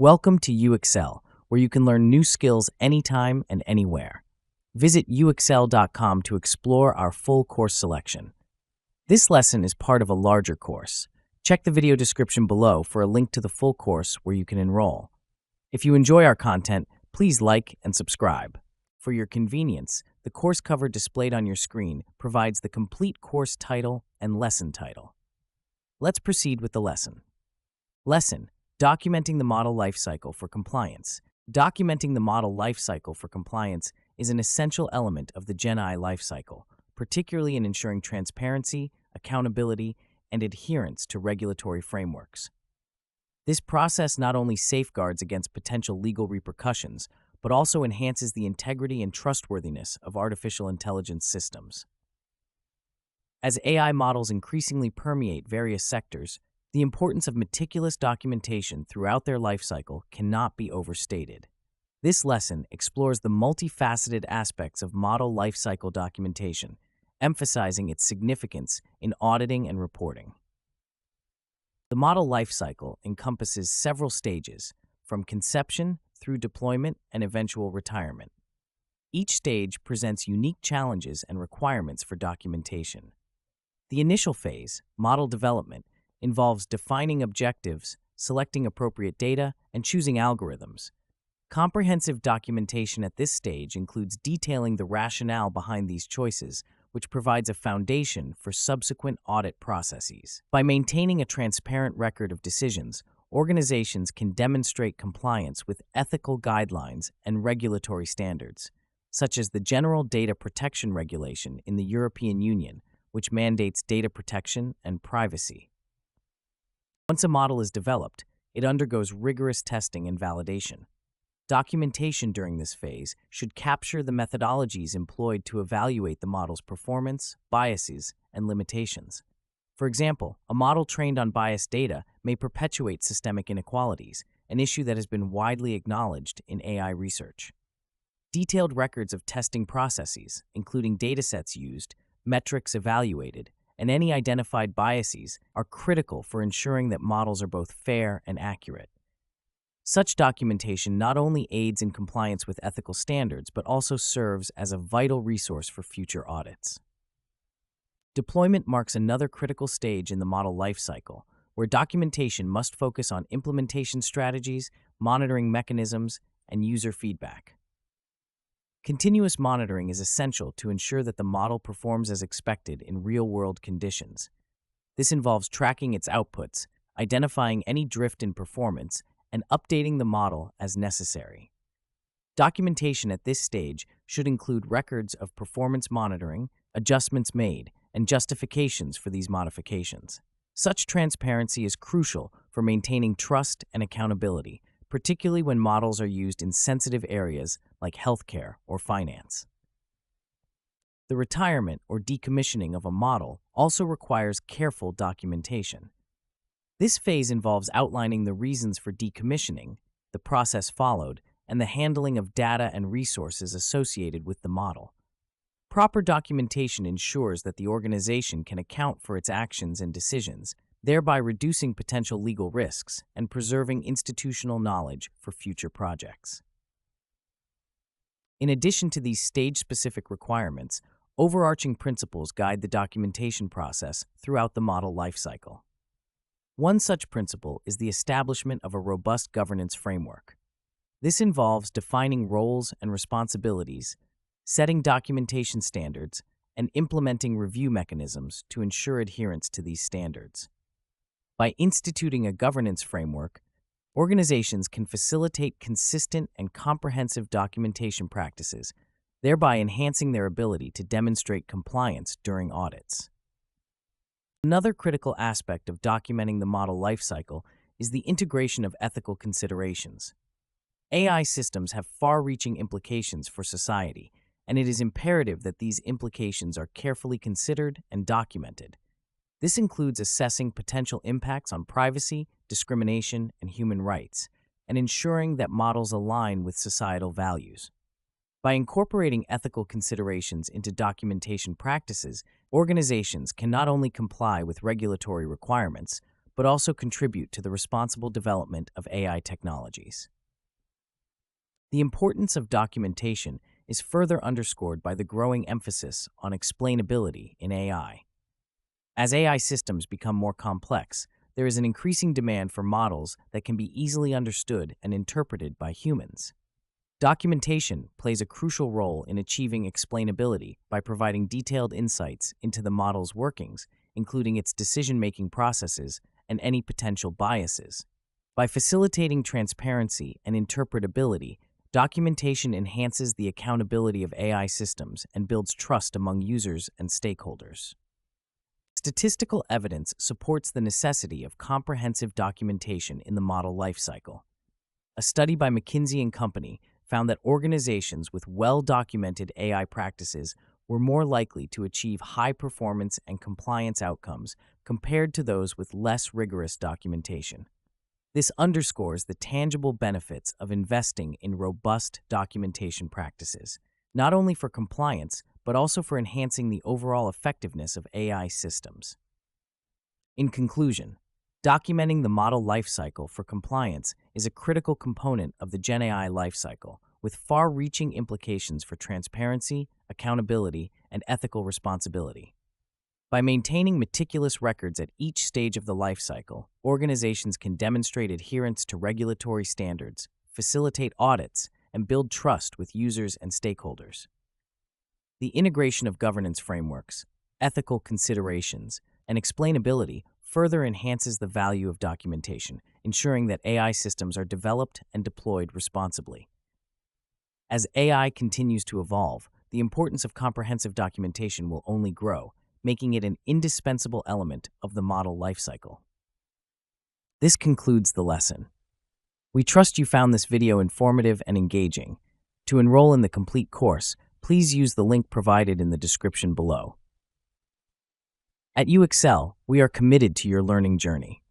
Welcome to UXL, where you can learn new skills anytime and anywhere. Visit uxl.com to explore our full course selection. This lesson is part of a larger course. Check the video description below for a link to the full course where you can enroll. If you enjoy our content, please like and subscribe. For your convenience, the course cover displayed on your screen provides the complete course title and lesson title. Let's proceed with the lesson. Lesson: Documenting the model lifecycle for compliance. Documenting the model lifecycle for compliance is an essential element of the GenAI lifecycle, particularly in ensuring transparency, accountability, and adherence to regulatory frameworks. This process not only safeguards against potential legal repercussions, but also enhances the integrity and trustworthiness of artificial intelligence systems. As AI models increasingly permeate various sectors, the importance of meticulous documentation throughout their lifecycle cannot be overstated. This lesson explores the multifaceted aspects of model lifecycle documentation, emphasizing its significance in auditing and reporting. The model lifecycle encompasses several stages, from conception through deployment and eventual retirement. Each stage presents unique challenges and requirements for documentation. The initial phase, model development, involves defining objectives, selecting appropriate data, and choosing algorithms. Comprehensive documentation at this stage includes detailing the rationale behind these choices, which provides a foundation for subsequent audit processes. By maintaining a transparent record of decisions, organizations can demonstrate compliance with ethical guidelines and regulatory standards, such as the General Data Protection Regulation in the European Union, which mandates data protection and privacy. Once a model is developed, it undergoes rigorous testing and validation. Documentation during this phase should capture the methodologies employed to evaluate the model's performance, biases, and limitations. For example, a model trained on biased data may perpetuate systemic inequalities, an issue that has been widely acknowledged in AI research. Detailed records of testing processes, including datasets used, metrics evaluated, and any identified biases, are critical for ensuring that models are both fair and accurate. Such documentation not only aids in compliance with ethical standards, but also serves as a vital resource for future audits. Deployment marks another critical stage in the model lifecycle, where documentation must focus on implementation strategies, monitoring mechanisms, and user feedback. Continuous monitoring is essential to ensure that the model performs as expected in real-world conditions. This involves tracking its outputs, identifying any drift in performance, and updating the model as necessary. Documentation at this stage should include records of performance monitoring, adjustments made, and justifications for these modifications. Such transparency is crucial for maintaining trust and accountability, particularly when models are used in sensitive areas like healthcare or finance. The retirement or decommissioning of a model also requires careful documentation. This phase involves outlining the reasons for decommissioning, the process followed, and the handling of data and resources associated with the model. Proper documentation ensures that the organization can account for its actions and decisions, thereby reducing potential legal risks and preserving institutional knowledge for future projects. In addition to these stage-specific requirements, overarching principles guide the documentation process throughout the model lifecycle. One such principle is the establishment of a robust governance framework. This involves defining roles and responsibilities, setting documentation standards, and implementing review mechanisms to ensure adherence to these standards. By instituting a governance framework, organizations can facilitate consistent and comprehensive documentation practices, thereby enhancing their ability to demonstrate compliance during audits. Another critical aspect of documenting the model lifecycle is the integration of ethical considerations. AI systems have far-reaching implications for society, and it is imperative that these implications are carefully considered and documented. This includes assessing potential impacts on privacy, discrimination, and human rights, and ensuring that models align with societal values. By incorporating ethical considerations into documentation practices, organizations can not only comply with regulatory requirements, but also contribute to the responsible development of AI technologies. The importance of documentation is further underscored by the growing emphasis on explainability in AI. As AI systems become more complex, there is an increasing demand for models that can be easily understood and interpreted by humans. Documentation plays a crucial role in achieving explainability by providing detailed insights into the model's workings, including its decision-making processes and any potential biases. By facilitating transparency and interpretability, documentation enhances the accountability of AI systems and builds trust among users and stakeholders. Statistical evidence supports the necessity of comprehensive documentation in the model lifecycle. A study by McKinsey & Company found that organizations with well-documented AI practices were more likely to achieve high performance and compliance outcomes compared to those with less rigorous documentation. This underscores the tangible benefits of investing in robust documentation practices, not only for compliance, but also for enhancing the overall effectiveness of AI systems. In conclusion, documenting the model lifecycle for compliance is a critical component of the GenAI lifecycle, with far-reaching implications for transparency, accountability, and ethical responsibility. By maintaining meticulous records at each stage of the lifecycle, organizations can demonstrate adherence to regulatory standards, facilitate audits, and build trust with users and stakeholders. The integration of governance frameworks, ethical considerations, and explainability further enhances the value of documentation, ensuring that AI systems are developed and deployed responsibly. As AI continues to evolve, the importance of comprehensive documentation will only grow, making it an indispensable element of the model lifecycle. This concludes the lesson. We trust you found this video informative and engaging. To enroll in the complete course, please use the link provided in the description below. At UXL, we are committed to your learning journey.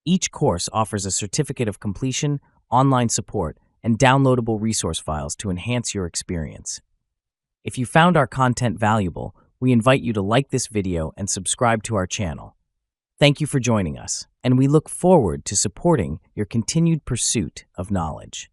Each course offers a certificate of completion, online support, and downloadable resource files to enhance your experience. If you found our content valuable, we invite you to like this video and subscribe to our channel. Thank you for joining us, and we look forward to supporting your continued pursuit of knowledge.